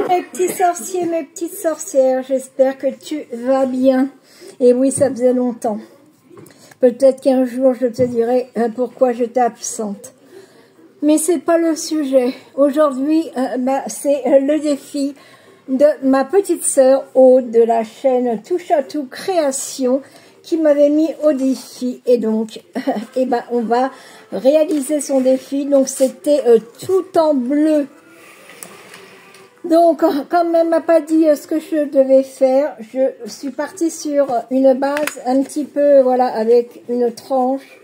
mes petits sorciers, mes petites sorcières, j'espère que tu vas bien. Et oui, ça faisait longtemps. Peut-être qu'un jour, je te dirai pourquoi j'étais absente. Mais c'est pas le sujet. Aujourd'hui, c'est le défi de ma petite sœur Aude de la chaîne Touche à Tout Création qui m'avait mis au défi. Et donc, on va réaliser son défi. Donc, c'était tout en bleu. Donc, comme elle m'a pas dit ce que je devais faire, je suis partie sur une base un petit peu, voilà, avec une tranche.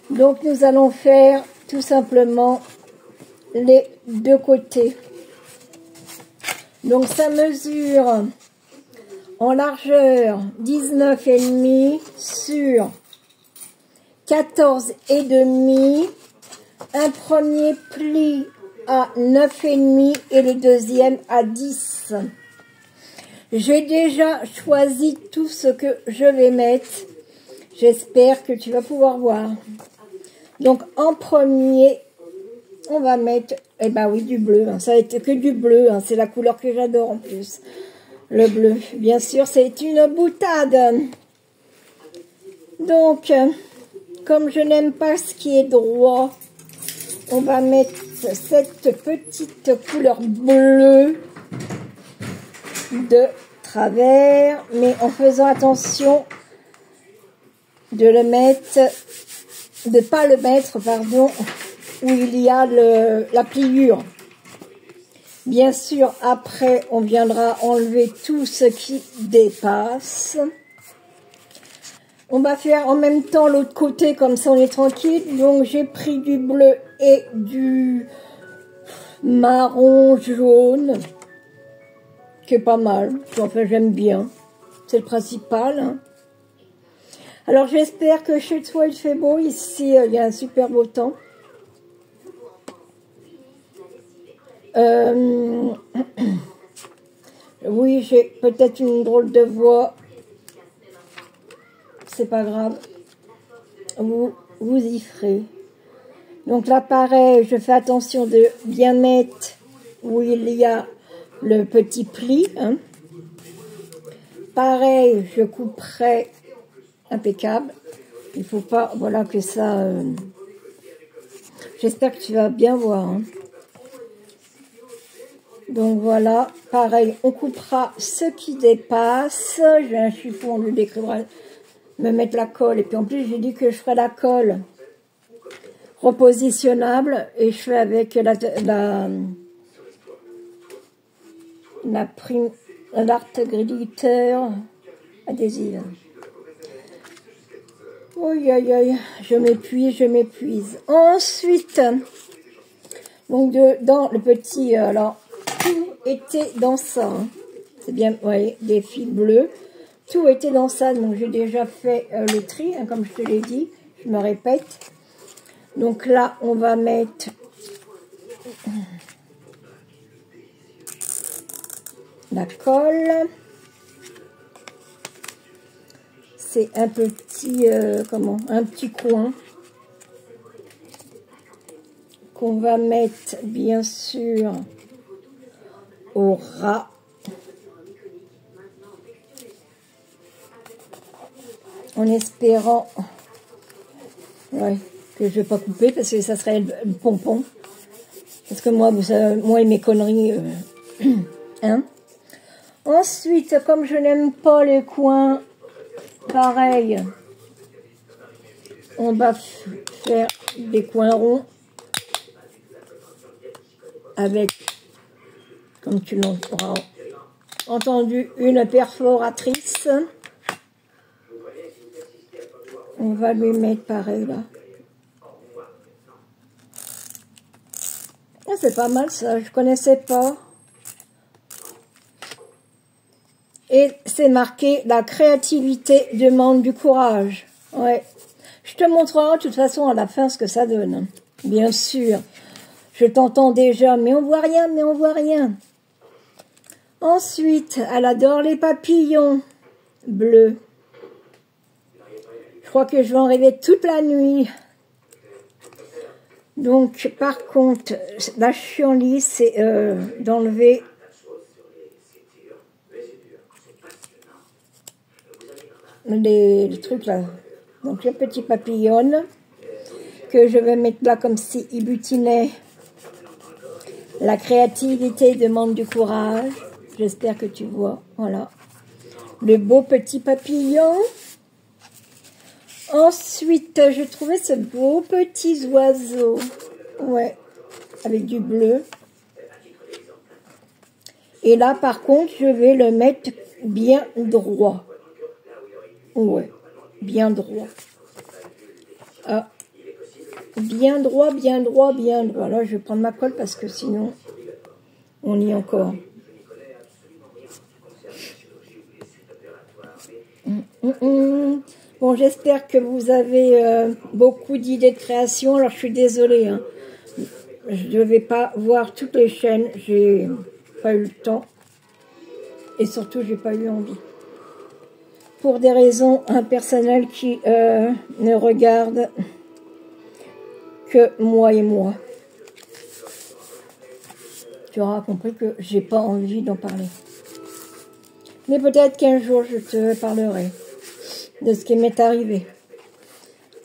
Donc, nous allons faire tout simplement les deux côtés. Donc, ça mesure en largeur 19,5 sur 14,5. Un premier pli à 9,5 et le deuxième à 10. J'ai déjà choisi tout ce que je vais mettre. J'espère que tu vas pouvoir voir. Donc en premier, on va mettre, oui, du bleu. Ça va être que du bleu. C'est la couleur que j'adore en plus. Le bleu, bien sûr, c'est une boutade. Donc, comme je n'aime pas ce qui est droit, on va mettre cette petite couleur bleue de travers, mais en faisant attention de le mettre, de pas le mettre, pardon, où il y a la pliure. Bien sûr, après, on viendra enlever tout ce qui dépasse. On va faire en même temps l'autre côté, comme ça on est tranquille. Donc j'ai pris du bleu et du marron jaune, qui est pas mal. Enfin, j'aime bien. C'est le principal. Hein. Alors j'espère que chez toi il fait beau. Ici, il y a un super beau temps. Oui, j'ai peut-être une drôle de voix. C'est pas grave. Vous y ferez. Donc là, pareil, je fais attention de bien mettre où il y a le petit pli. Hein. Pareil, je couperai impeccable. Il faut pas, voilà, que ça... J'espère que tu vas bien voir. Hein. Donc voilà, pareil, on coupera ce qui dépasse. J'ai un chiffon, le décrira, me mettre la colle. Et puis en plus, j'ai dit que je ferai la colle repositionnable. Et je fais avec l'art glitter adhésive. Oui, aïe, aïe, je m'épuise. Ensuite, donc dans le petit, alors, tout était dans ça. Hein. C'est bien, vous voyez, des fils bleus. Tout était dans ça, donc j'ai déjà fait le tri, hein, comme je te l'ai dit. Je me répète. Donc là, on va mettre la colle. C'est un petit, un petit coin qu'on va mettre, bien sûr, au ras. En espérant que je ne vais pas couper parce que ça serait le pompon. Parce que moi, vous savez, moi et mes conneries, hein. Ensuite, comme je n'aime pas les coins, pareil, on va faire des coins ronds avec, comme tu l'auras entendu, une perforatrice. On va lui mettre pareil là. Ah, c'est pas mal ça, je connaissais pas. Et c'est marqué, la créativité demande du courage. Ouais. Je te montrerai de toute façon à la fin ce que ça donne. Bien sûr. Je t'entends déjà, mais on voit rien, mais on voit rien. Ensuite, elle adore les papillons bleus. Je crois que je vais en rêver toute la nuit. Donc, par contre, la chienlit, c'est d'enlever les trucs là. Donc le petit papillon que je vais mettre là comme s'il butinait. La créativité demande du courage. J'espère que tu vois. Voilà. Le beau petit papillon. Ensuite, je trouvais ce beau petit oiseau. Ouais. Avec du bleu. Et là, par contre, je vais le mettre bien droit. Ouais. Bien droit. Ah. Bien droit, bien droit, bien droit. Là, je vais prendre ma colle parce que sinon, on y est encore. Bon, j'espère que vous avez beaucoup d'idées de création. Alors, je suis désolée. Hein. Je ne vais pas voir toutes les chaînes. J'ai pas eu le temps. Et surtout, j'ai pas eu envie. Pour des raisons personnelles qui ne regardent que moi et moi. Tu auras compris que j'ai pas envie d'en parler. Mais peut-être qu'un jour, je te parlerai de ce qui m'est arrivé.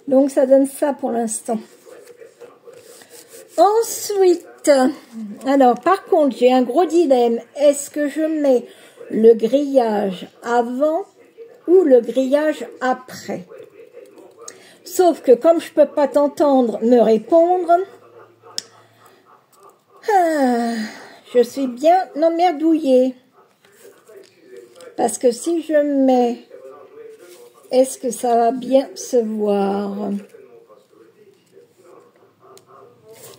Donc, ça donne ça pour l'instant. Ensuite, alors, par contre, j'ai un gros dilemme. Est-ce que je mets le grillage avant ou le grillage après? Sauf que comme je peux pas t'entendre me répondre, je suis bien emmerdouillée. Parce que si je mets, est-ce que ça va bien se voir?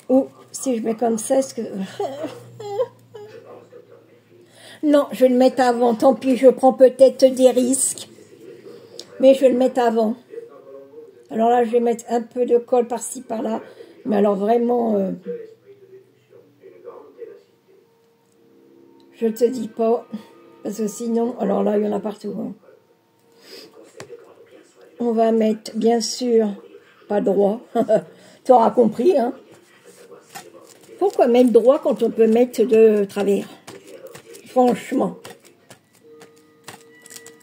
Ou si je mets comme ça, est-ce que... Non, je vais le mettre avant. Tant pis, je prends peut-être des risques. Mais je vais le mettre avant. Alors là, je vais mettre un peu de colle par-ci, par-là. Mais alors vraiment... je te dis pas. Parce que sinon... Alors là, il y en a partout. Hein. On va mettre, bien sûr, pas droit. Tu auras compris, hein. Pourquoi mettre droit quand on peut mettre de travers? Franchement.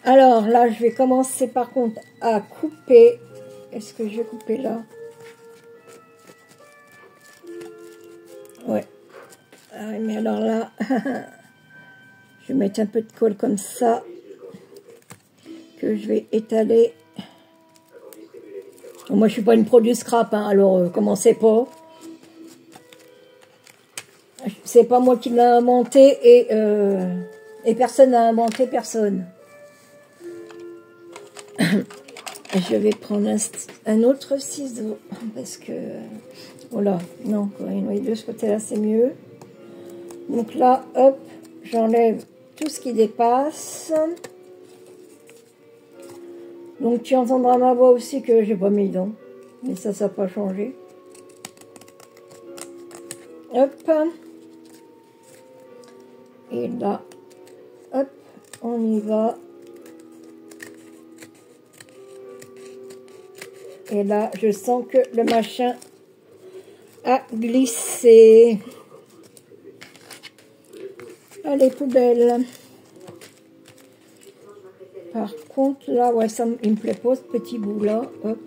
Alors là, je vais commencer par contre à couper. Est-ce que je vais couper là? Ouais. Ah, mais alors là, je vais mettre un peu de colle comme ça, que je vais étaler. Moi, je suis pas une pro du scrap, hein, alors commencez pas. C'est pas moi qui l'ai inventé et personne n'a inventé personne. Je vais prendre un autre ciseau parce que voilà, non, oui, de ce côté-là c'est mieux. Donc là, hop, j'enlève tout ce qui dépasse. Donc tu entendras ma voix aussi que j'ai pas mis les dents, mais ça n'a pas changé. Hop. Et là, hop, on y va. Et là, je sens que le machin a glissé. Allez, poubelle. Par contre, là, ouais, ça, il me plaît pas, ce petit bout-là. Hop.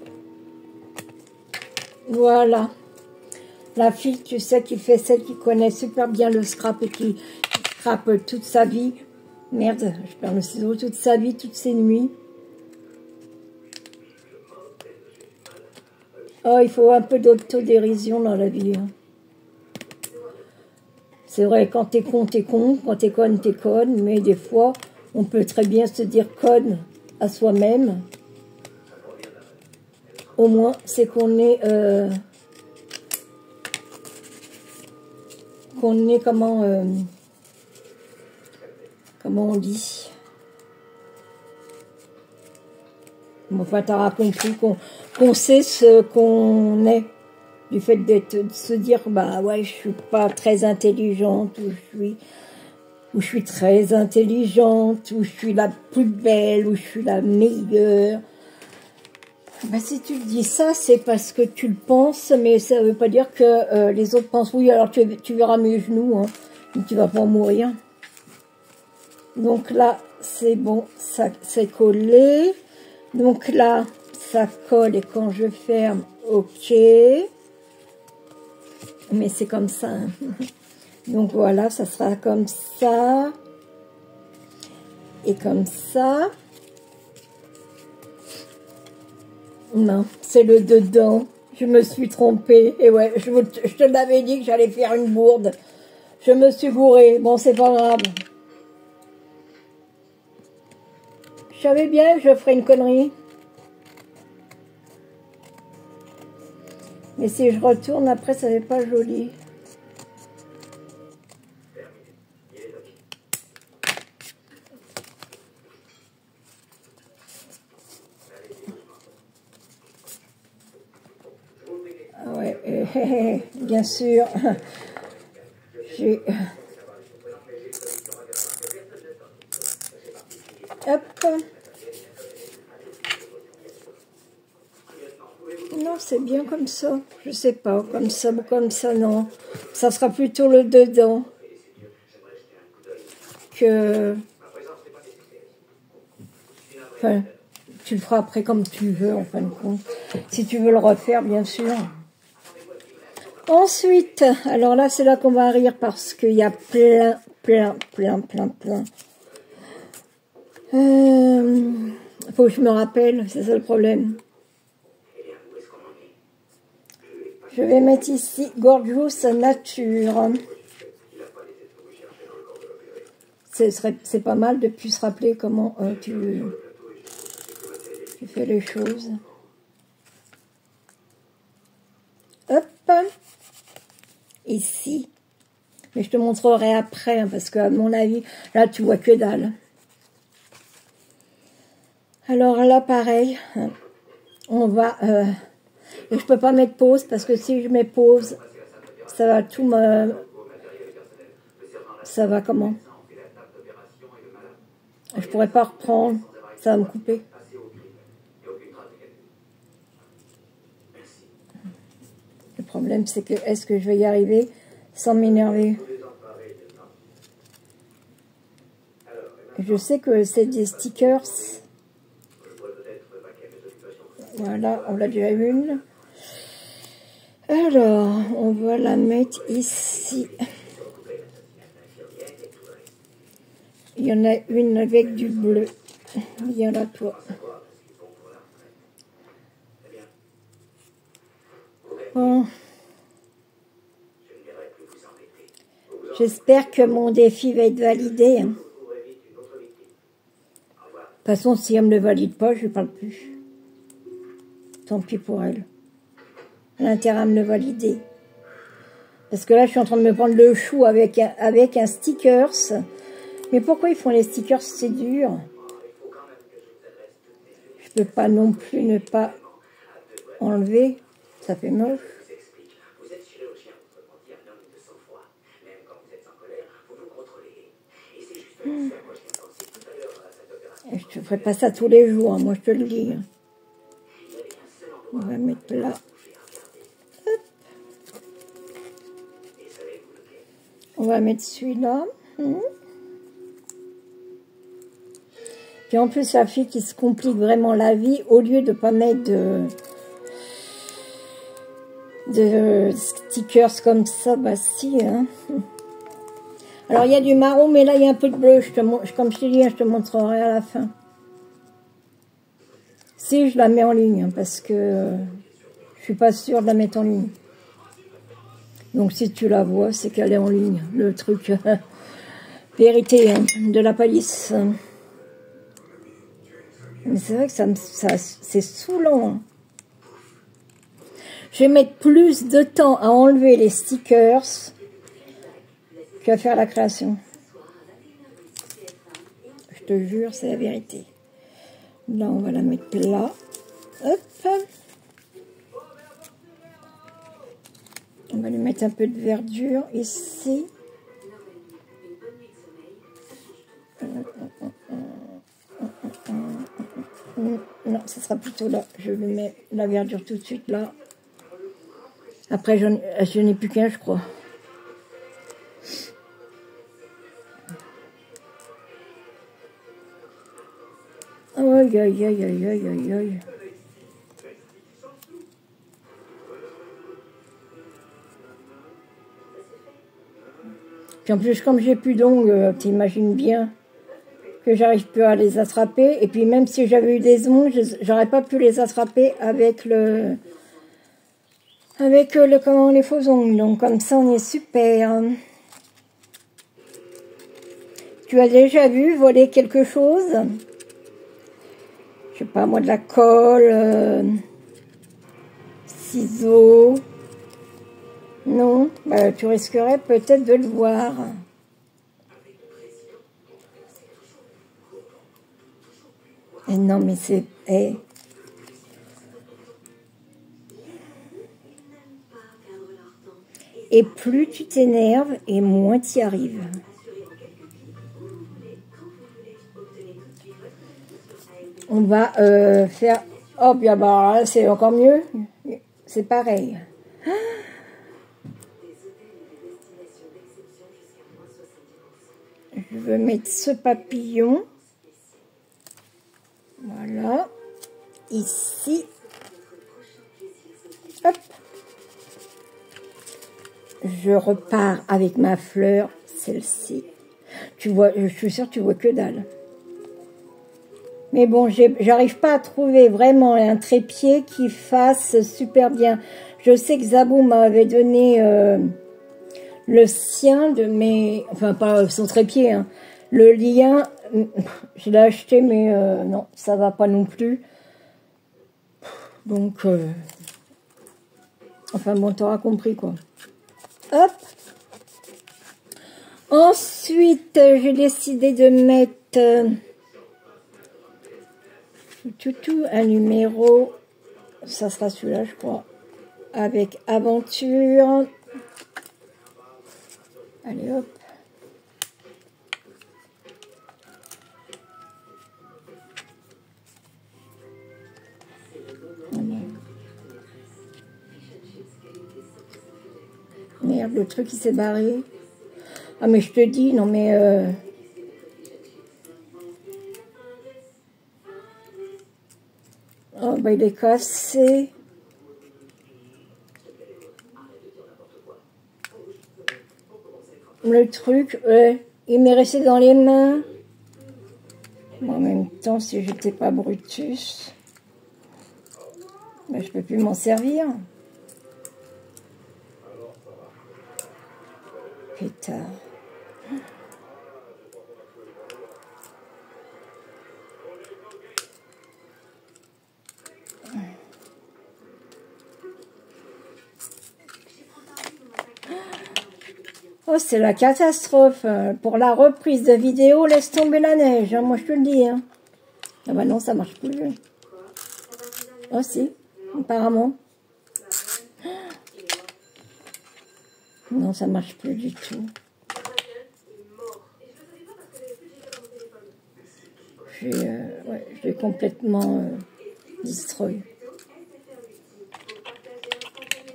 Voilà. La fille, tu sais, qui fait celle qui connaît super bien le scrap et qui scrape toute sa vie. Merde, je perds le ciseau toute sa vie, toutes ses nuits. Oh, il faut un peu d'autodérision dans la vie. Hein. C'est vrai, quand t'es con, t'es con. Quand t'es conne, t'es conne. Mais des fois, on peut très bien se dire conne à soi-même. Au moins, c'est qu'on est... comment on dit, enfin t'auras compris qu'on sait ce qu'on est, du fait de se dire bah ouais, je suis pas très intelligente, ou je suis très intelligente, ou je suis la plus belle, ou je suis la meilleure. Bah, si tu te dis ça, c'est parce que tu le penses, mais ça veut pas dire que les autres pensent oui, alors tu verras mes genoux, hein, et tu vas pas mourir. Donc là, c'est bon, ça c'est collé. Donc là, ça colle et quand je ferme, ok. Mais c'est comme ça. Hein. Donc voilà, ça sera comme ça. Et comme ça. Non, c'est le dedans. Je me suis trompée. Et ouais, je te l'avais dit que j'allais faire une bourde. Je me suis gourée. Bon, c'est pas grave. Je savais bien que je ferais une connerie. Mais si je retourne, après, ça n'est pas joli. Ah ouais, bien sûr. J'ai... Hop. Non, c'est bien comme ça. Je sais pas, comme ça ou comme ça, non. Ça sera plutôt le dedans que... Enfin, tu le feras après comme tu veux, en fin de compte. Si tu veux le refaire, bien sûr. Ensuite, alors là, c'est là qu'on va rire parce qu'il y a plein. Faut que je me rappelle, c'est ça le problème. Je vais mettre ici Gorgeous Nature. C'est pas mal de plus se rappeler comment tu fais les choses. Hop, ici. Mais je te montrerai après, hein, parce qu'à mon avis, là, tu vois que dalle. Alors là, pareil, on va... et je peux pas mettre pause, parce que si je mets pause, ça va tout me... Ça va comment? Je pourrais pas reprendre, ça va me couper. Le problème, c'est que est-ce que je vais y arriver sans m'énerver? Je sais que c'est des stickers. Voilà, on l'a déjà une. Alors, on va la mettre ici. Il y en a une avec du bleu. Il y en a toi. Bon. J'espère que mon défi va être validé. De toute façon, si elle ne me le valide pas, je ne parle plus. Tant pis pour elle. Elle a intérêt à me le valider. Parce que là, je suis en train de me prendre le chou avec un stickers. Mais pourquoi ils font les stickers, c'est dur? Je peux pas non plus ne pas enlever. Ça fait moche. Je ne ferai pas ça tous les jours, hein, moi je te le dis. On va mettre là. Hop. On va mettre celui-là. Puis en plus, la fille qui se complique vraiment la vie, au lieu de ne pas mettre de stickers comme ça, bah si. Hein. Alors il y a du marron, mais là il y a un peu de bleu. Comme je te dis, je te montrerai à la fin. Si je la mets en ligne, hein, parce que je suis pas sûre de la mettre en ligne. Donc si tu la vois, c'est qu'elle est en ligne. Le truc vérité hein, de la palisse. Mais c'est vrai que c'est saoulant. Hein. Je vais mettre plus de temps à enlever les stickers qu'à faire la création. Je te jure, c'est la vérité. Là, on va la mettre là. Hop. On va lui mettre un peu de verdure ici. Non, ça sera plutôt là. Je lui mets la verdure tout de suite là. Après, je n'ai plus qu'un, je crois. Aïe, aïe, aïe, aïe, aïe, aïe, aïe. Puis en plus, comme j'ai plus d'ongles, t'imagines bien que j'arrive plus à les attraper. Et puis même si j'avais eu des ongles, j'aurais pas pu les attraper avec comment, les faux ongles. Donc comme ça, on est super. Tu as déjà vu voler quelque chose? Je sais pas moi, de la colle, ciseaux. Non, bah, tu risquerais peut-être de le voir. Et non, mais c'est... Hey. Et plus tu t'énerves, et moins tu y arrives. On va faire... Oh, bien bah, c'est encore mieux. C'est pareil. Je veux mettre ce papillon. Voilà. Ici. Hop. Je repars avec ma fleur, celle-ci. Tu vois, je suis sûre que tu vois que dalle. Mais bon, j'arrive pas à trouver vraiment un trépied qui fasse super bien. Je sais que Zabou m'avait donné le sien de mes... Enfin, pas son trépied, hein. Le lien, je l'ai acheté, mais non, ça va pas non plus. Donc, enfin bon, t'auras compris, quoi. Hop. Ensuite, j'ai décidé de mettre un numéro. Ça sera celui-là, je crois. Avec aventure. Allez, hop. Merde, le truc il s'est barré. Ah mais je te dis, non mais... Oh bah il est cassé. Le truc, il m'est resté dans les mains. Bon, en même temps, si j'étais pas Brutus, ben, je peux plus m'en servir. Putain. Oh, c'est la catastrophe. Pour la reprise de vidéo, laisse tomber la neige. Hein, moi, je te le dis. Hein. Ah bah non, ça marche plus. Oh si, apparemment. Non, ça marche plus du tout. Ouais, je l'ai complètement destroy.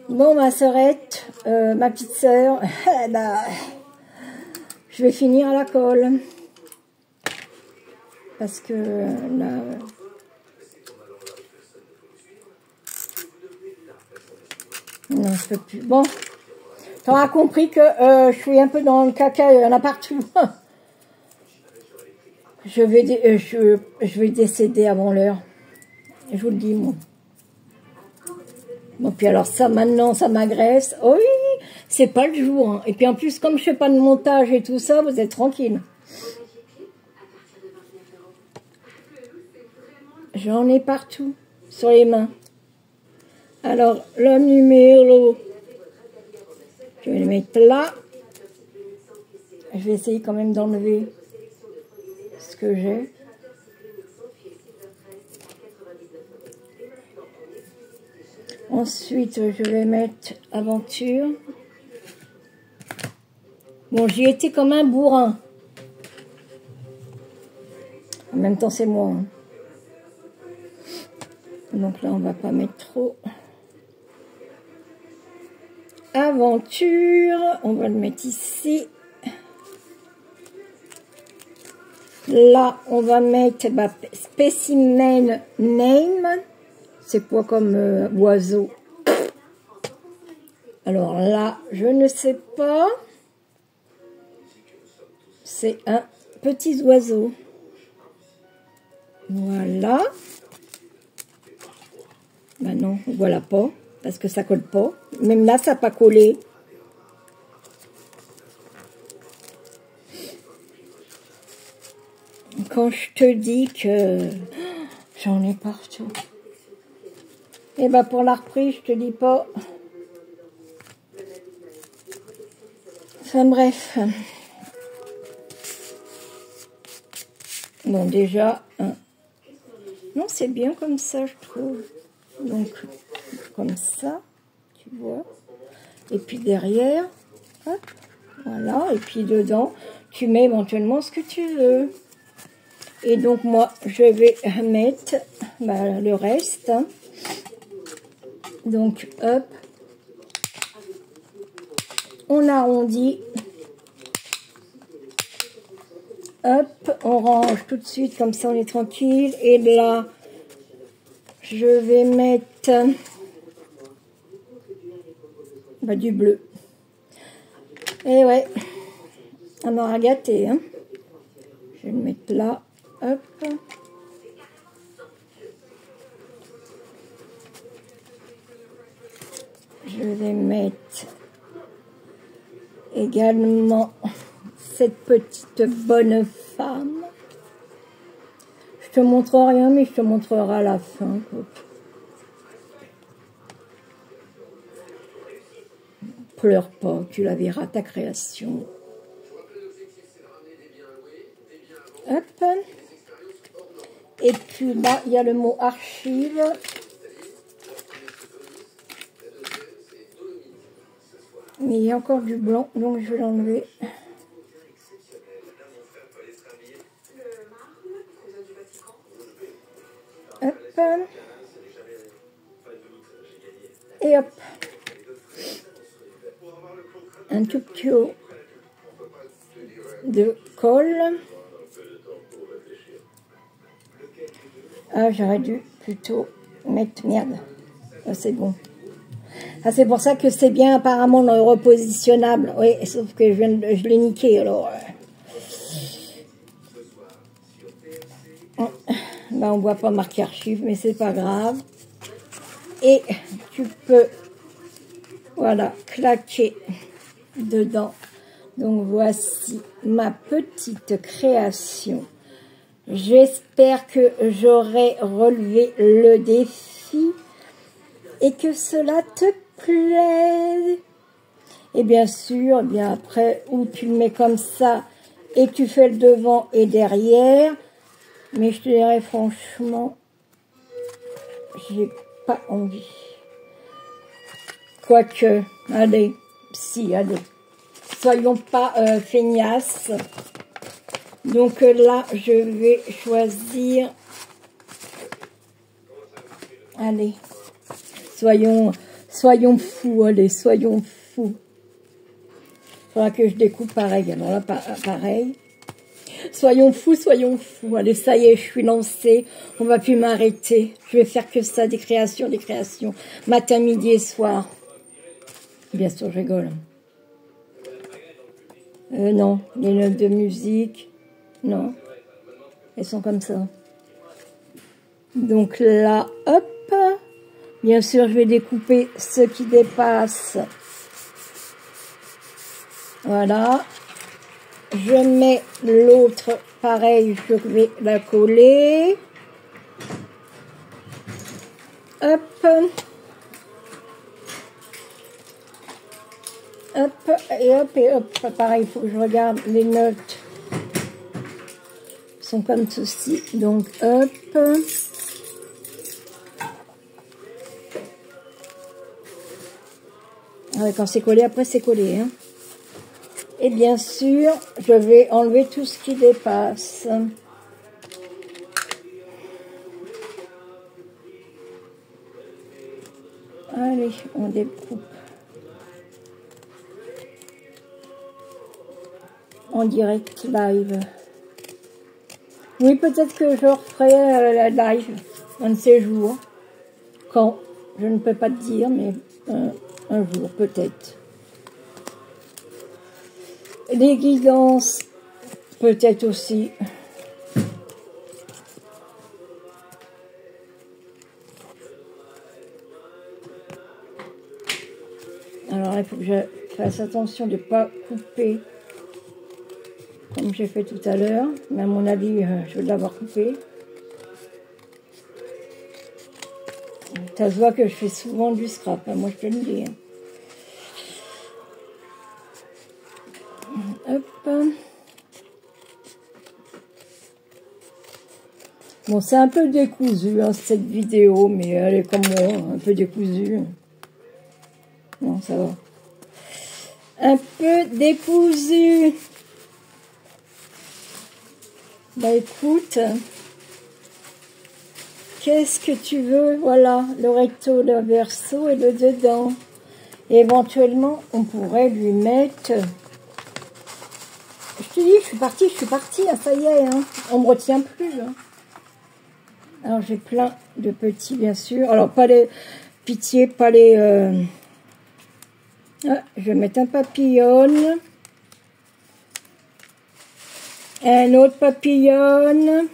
Bon, ma sœurette, ma petite sœur, bah, je vais finir à la colle. Parce que là... non, je peux plus. Bon, tu auras compris que je suis un peu dans le caca, il y en a partout. Je vais décéder avant l'heure. Je vous le dis, moi. Bon, puis alors ça, maintenant, ça m'agresse. Oh oui, c'est pas le jour. Hein. Et puis en plus, comme je fais pas de montage et tout ça, vous êtes tranquille. J'en ai partout, sur les mains. Alors, le numéro, je vais le mettre là. Je vais essayer quand même d'enlever ce que j'ai. Ensuite, je vais mettre aventure. Bon, j'y étais comme un bourrin. En même temps, c'est moi. Hein. Donc là, on va pas mettre trop. Aventure, on va le mettre ici. Là, on va mettre Specimen Name. C'est quoi comme oiseau? Alors là, je ne sais pas. C'est un petit oiseau. Voilà. Ben non, voilà pas. Parce que ça colle pas. Même là, ça n'a pas collé. Quand je te dis que j'en ai partout. Et ben pour la reprise, je te dis pas. Enfin bref. Bon déjà, non c'est bien comme ça je trouve. Donc comme ça, tu vois. Et puis derrière, hop, voilà. Et puis dedans, tu mets éventuellement ce que tu veux. Et donc moi, je vais mettre le reste. Donc hop, on arrondit. Hop, on range tout de suite, comme ça on est tranquille. Et là, je vais mettre du bleu. Et ouais, on aura gâté. Hein. Je vais le mettre là. Hop. Je vais mettre également cette petite bonne femme. Je te montre rien, mais je te montrerai à la fin. Pleure pas, tu la verras, ta création. Hop. Et puis là, il y a le mot archive. Mais il y a encore du blanc, donc je vais l'enlever. Hop. Et hop. Un tout petit haut de colle. Ah, j'aurais dû plutôt mettre merde. Ah, c'est bon. Ah, c'est pour ça que c'est bien apparemment le repositionnable. Oui, sauf que je l'ai niqué alors. Ben, on voit pas marqué archive, mais c'est pas grave. Et tu peux, voilà, claquer dedans. Donc voici ma petite création. J'espère que j'aurai relevé le défi et que cela te plaît. Et bien sûr, bien après, où tu le mets comme ça et tu fais le devant et derrière. Mais je te dirais franchement, j'ai pas envie. Quoique, allez, si, allez. Soyons pas feignasses. Donc là, je vais choisir. Allez, soyons fous, allez, soyons fous. Il faudra que je découpe pareil. Alors là, pareil. Soyons fous, soyons fous. Allez, ça y est, je suis lancée. On va plus m'arrêter. Je vais faire que ça, des créations. Matin, midi et soir. Bien sûr, je rigole. Non, les notes de musique, non. Elles sont comme ça. Donc là, hop. Bien sûr, je vais découper ce qui dépasse. Voilà. Je mets l'autre, pareil, je vais la coller. Hop. Hop, et hop. Pareil, il faut que je regarde les notes. Elles sont comme ceci. Donc, hop. Ouais, quand c'est collé, après c'est collé. Hein. Et bien sûr, je vais enlever tout ce qui dépasse. Allez, on découpe. En direct live. Oui, peut-être que je referai la live un de ces jours. Quand? Je ne peux pas te dire, mais un jour, peut-être. Les guidances, peut-être aussi. Alors, il faut que je fasse attention de ne pas couper comme j'ai fait tout à l'heure. Mais à mon avis, je vais l'avoir coupé. Ça se voit que je fais souvent du scrap, hein, moi je peux le dire. Hop. Bon, c'est un peu décousu, hein, cette vidéo, mais elle est comme moi, un peu décousue. Non, ça va. Un peu décousu. Bah écoute, qu'est-ce que tu veux? Voilà, le recto, le verso et le dedans. Et éventuellement, on pourrait lui mettre... Je te dis, je suis partie, hein, ça y est, hein. On me retient plus. Hein. Alors, j'ai plein de petits, bien sûr. Alors, pas les... Pitié, pas les... Ah, je vais mettre un papillon. Un autre papillon.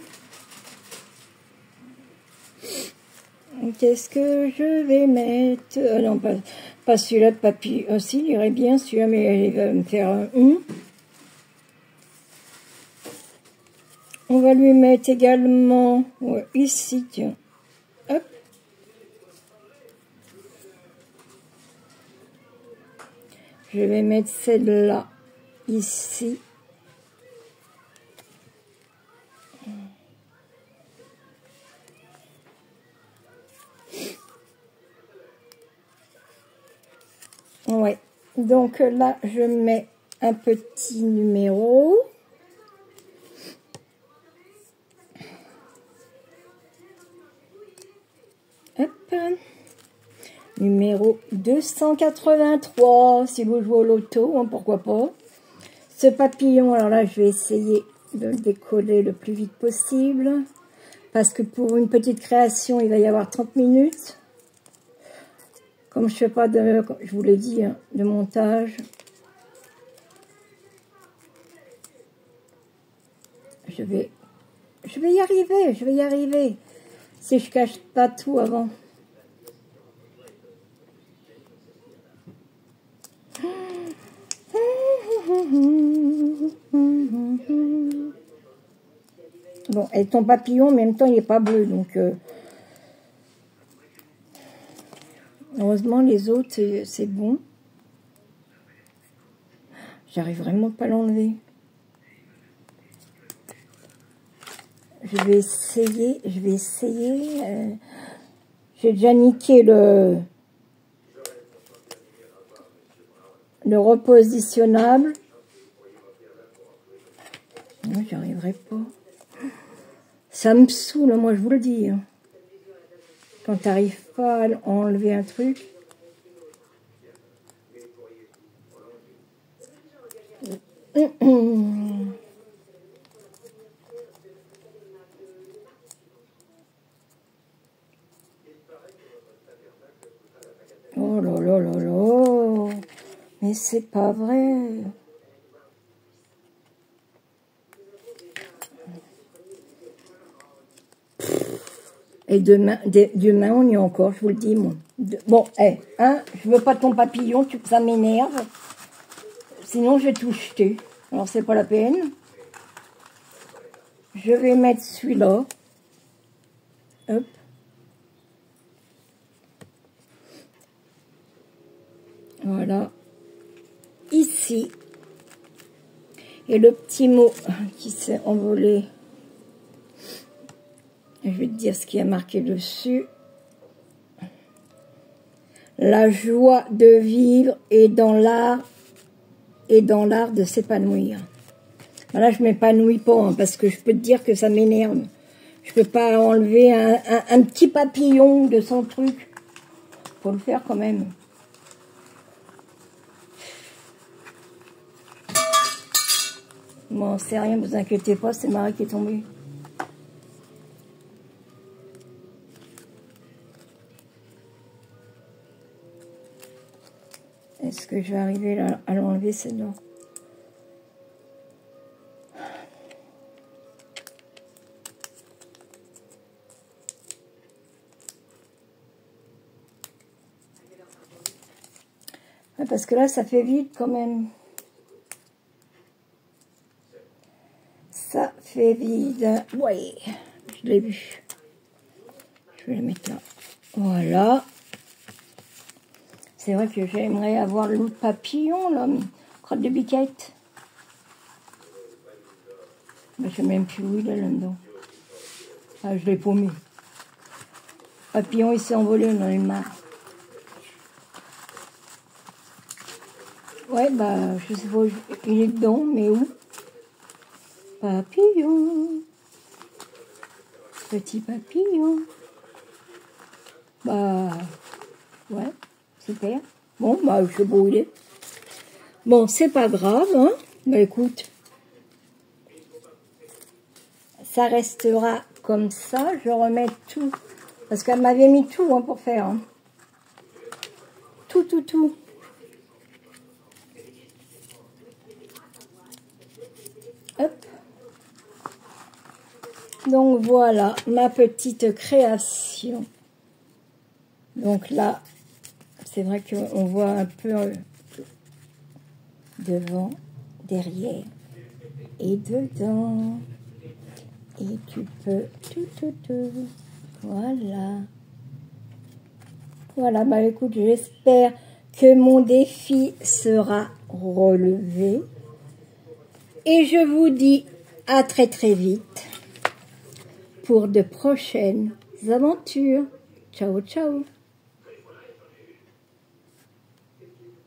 Qu'est-ce que je vais mettre? Non, pas celui-là de papillon. Oh, si, il irait bien celui-là, mais il va me faire un On va lui mettre également ici, tiens. Hop. Je vais mettre celle-là ici. Ouais. Donc là, je mets un petit numéro. Hop. Numéro 283, si vous jouez au loto, hein, pourquoi pas. Ce papillon, alors là, je vais essayer de le décoller le plus vite possible. Parce que pour une petite création, il va y avoir 30 minutes. Comme je ne fais pas de, je vous l'ai dit, hein, de montage. Je vais y arriver, je vais y arriver. Si je cache pas tout avant. Bon, et ton papillon, en même temps, il n'est pas bleu, donc... heureusement, les autres, c'est bon. J'arrive vraiment pas à l'enlever. Je vais essayer, j'ai déjà niqué le repositionnable. Non, j'y arriverai pas. Ça me saoule, moi je vous le dis. Hein. Quand tu n'arrives pas à enlever un truc. Oh là là là là. Mais c'est pas vrai. Et demain, on y est encore, je vous le dis, moi. Bon, je veux pas ton papillon, ça m'énerve. Sinon, je vais tout jeter. Alors, c'est pas la peine. Je vais mettre celui-là. Hop. Voilà. Ici. Et le petit mot qui s'est envolé. Je vais te dire ce qui a marqué dessus. La joie de vivre est dans l'art de s'épanouir. Voilà, je m'épanouis pas, hein, parce que je peux te dire que ça m'énerve. Je peux pas enlever un petit papillon de son truc. Faut le faire quand même. Bon, c'est rien, vous inquiétez pas, c'est Marie qui est tombée. Est-ce que je vais arriver à l'enlever, celle-là? Ouais, parce que là, ça fait vide quand même. Ça fait vide. Oui, je l'ai vu. Je vais la mettre là. Voilà. C'est vrai que j'aimerais avoir l'autre papillon, là. Crotte de biquette. Je ne sais même plus où il est là-dedans. Ah, je l'ai paumé. Papillon, il s'est envolé, on en a marre. Ouais, bah, je sais pas où il est dedans, mais où? Papillon. Petit papillon. Bah, ouais, super. Bon, bah, je sais pas où il est. Bon, c'est pas grave, hein. Bah, écoute. Ça restera comme ça. Je remets tout. Parce qu'elle m'avait mis tout, hein, pour faire. Hein. Tout, tout, tout. Hop. Donc voilà ma petite création. Donc là, c'est vrai qu'on voit un peu devant, derrière et dedans. Et tu peux tout. Voilà. Voilà, bah écoute, j'espère que mon défi sera relevé. Et je vous dis à très très vite pour de prochaines aventures. Ciao, ciao.